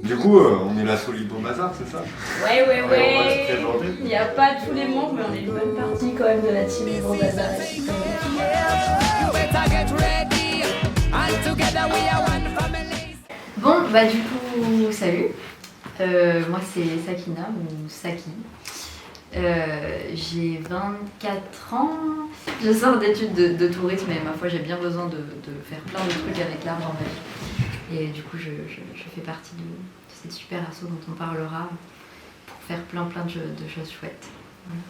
Du coup, on est l'assaut Libre Bazar, c'est ça? Ouais. On va se présenter. Il n'y a pas tous les membres, mais on est une bonne partie quand même de la team Libre Bazar. Bon, bah du coup, salut. Moi c'est Sakina, ou Saki. J'ai 24 ans. Je sors d'études de tourisme et ma foi j'ai bien besoin de faire plein de trucs avec l'art dans ma vie. Et du coup je fais partie de cette super asso dont on parlera pour faire plein de choses chouettes. Voilà.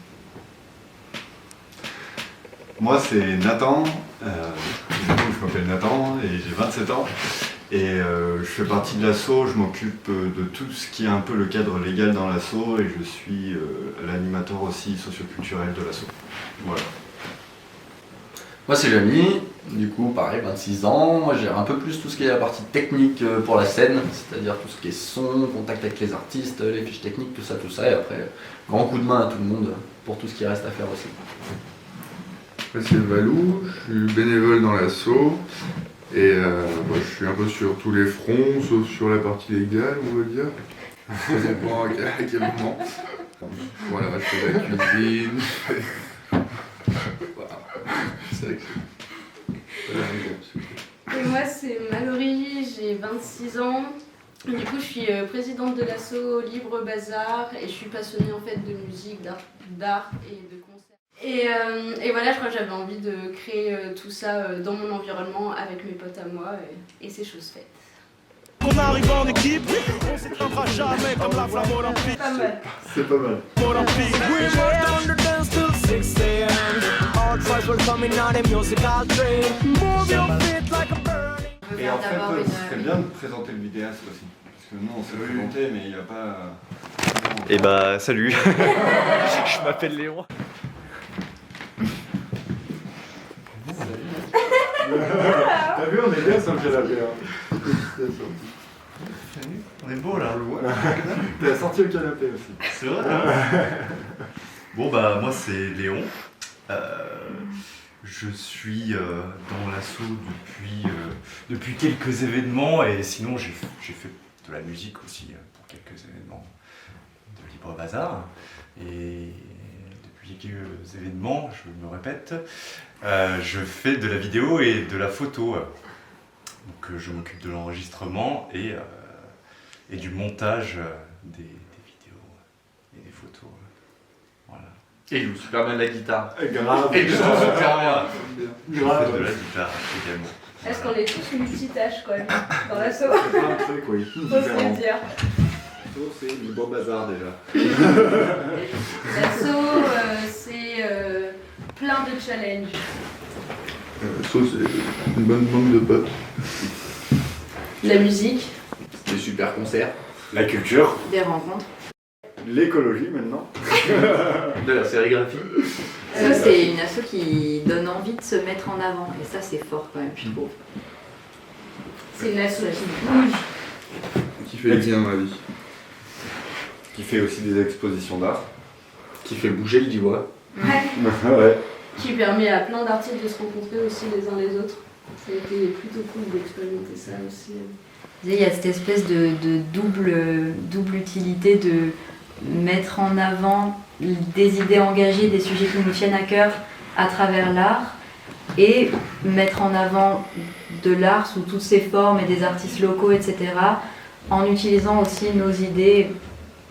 Moi c'est Nathan, je m'appelle Nathan et j'ai 27 ans. Et je fais partie de l'asso, je m'occupe de tout ce qui est un peu le cadre légal dans l'asso et je suis l'animateur aussi socioculturel de l'asso. Voilà. Moi c'est Jamy, du coup pareil 26 ans, moi je gère un peu plus tout ce qui est la partie technique pour la scène, c'est-à-dire tout ce qui est son, contact avec les artistes, les fiches techniques, tout ça, et après grand coup de main à tout le monde pour tout ce qui reste à faire aussi. Moi c'est Valou, je suis bénévole dans l'asso et je suis un peu sur tous les fronts, sauf sur la partie légale on va dire. Ça dépend à quel moment. Voilà, je fais la cuisine. Et moi c'est Mallory, j'ai 26 ans. Du coup je suis présidente de l'asso Libre Bazar et je suis passionnée en fait de musique, d'art et de concerts. Et voilà, je crois que j'avais envie de créer tout ça dans mon environnement avec mes potes à moi et c'est chose faite. On arrive en équipe, on s'éteindra jamais comme la flamme olympique. Pas mal. C'est pas mal. Olympique. We were on the dance till 6 a.m. All tribes were coming out in musical train. Move your feet like a bird. Et en fait, ce serait bien de présenter le vidéaste aussi. Parce que nous on s'est présenté mais il n'y a pas... Et bah salut, je m'appelle Léon. T'as vu, on est bien sur le canapé. Hein. On est beau là. T'as sorti le canapé aussi. C'est vrai hein. Bon bah moi c'est Léon. Je suis dans l'asso depuis quelques événements et sinon j'ai fait de la musique aussi pour quelques événements de Libre Bazar. Et depuis quelques événements, je me répète, je fais de la vidéo et de la photo. Donc je m'occupe de l'enregistrement et du montage des vidéos et des photos. Voilà. Et il joue super bien de la guitare. Grave. Et il joue super bien. Je fais de la guitare également. Est-ce qu'on est tous multitâches quand même dans l'asso? C'est plein de trucs, oui. Faut se le dire. C'est Libre Bazar déjà. L'asso, c'est plein de challenges. L'asso c'est une bonne bande de potes. La musique. Des super concerts. La culture. Des rencontres. L'écologie maintenant. De la sérigraphie. Ça c'est une asso qui donne envie de se mettre en avant et ça c'est fort quand même je trouve. C'est une asso qui bouge. Qui fait bien ma vie. Qui fait aussi des expositions d'art. Qui fait bouger le Divois. Ouais. Qui permet à plein d'artistes de se rencontrer aussi les uns les autres. Ça a été plutôt cool d'expérimenter ça aussi. Il y a cette espèce de double utilité de mettre en avant des idées engagées, des sujets qui nous tiennent à cœur à travers l'art et mettre en avant de l'art sous toutes ses formes et des artistes locaux, etc. en utilisant aussi nos idées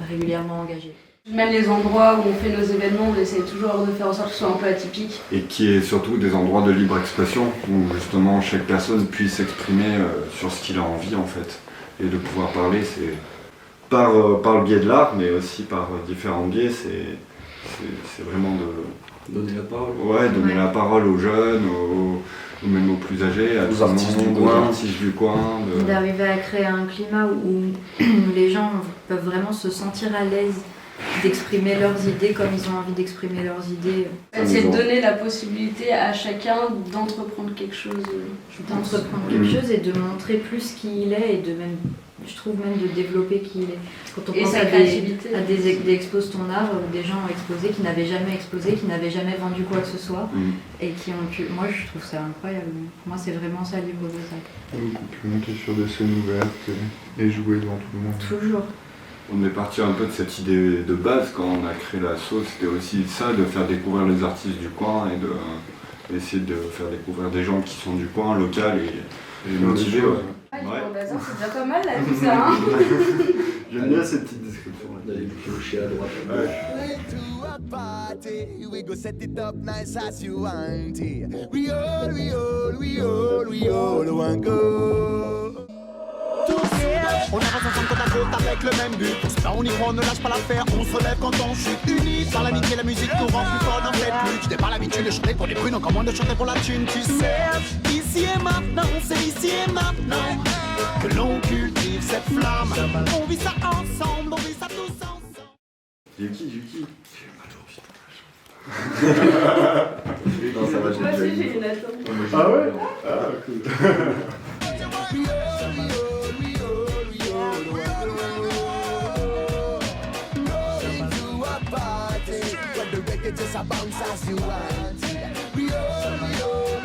régulièrement engagées. Même les endroits où on fait nos événements, on essaie toujours de faire en sorte que ce soit un peu atypique. Et qui est surtout des endroits de libre expression où justement chaque personne puisse s'exprimer sur ce qu'il a envie en fait. Et de pouvoir parler, c'est par le biais de l'art, mais aussi par différents biais, c'est vraiment de... Donner la parole. Ouais, donner la parole aux jeunes, même aux plus âgés, à Aux tout le artistes monde, du coin. aux artistes du coin. D'arriver à créer un climat où les gens peuvent vraiment se sentir à l'aise d'exprimer leurs idées comme ils ont envie d'exprimer leurs idées. C'est de donner la possibilité à chacun d'entreprendre quelque chose. D'entreprendre quelque chose et de montrer plus qui il est et de même je trouve même de développer qui il est. Quand on Et pense sa à créativité. des exposes ton art, où des gens ont exposé qui n'avaient jamais exposé, qui n'avaient jamais vendu quoi que ce soit, et qui ont pu. Moi, je trouve ça incroyable. Moi, c'est vraiment ça, Livre Beaux-Arts. Donc, on peut monter sur des scènes ouvertes et jouer devant tout le monde. Toujours. On est parti un peu de cette idée de base quand on a créé l'asso, c'était aussi ça, de faire découvrir les artistes du coin et d'essayer de faire découvrir des gens qui sont du coin, local et motivés. Ouais. Ah, Ouais. Livre Bazar, c'est déjà pas mal là, tout ça. Hein. J'aime bien cette petite description. D'aller piocher à droite. Ouais. To a party, we go set it up nice as you want it. We all want go. On avance ensemble côte à côte avec le même but. On se bat, on y croit, on ne lâche pas l'affaire. On se relève quand on chute. Unis par l'amitié, la musique nous rend plus fort dans cette lutte. Je n'ai pas l'habitude de chanter pour les prunes, encore moins de chanter pour la thune, tu sais. Ici et maintenant, c'est ici et maintenant que l'on cultive cette flamme. On vit ça ensemble, on vit ça tous ensemble. Yuki. Non, ça va, Moi aussi, j'ai une attente. Ah ouais? Ah cool. Just a bounce as you want. We all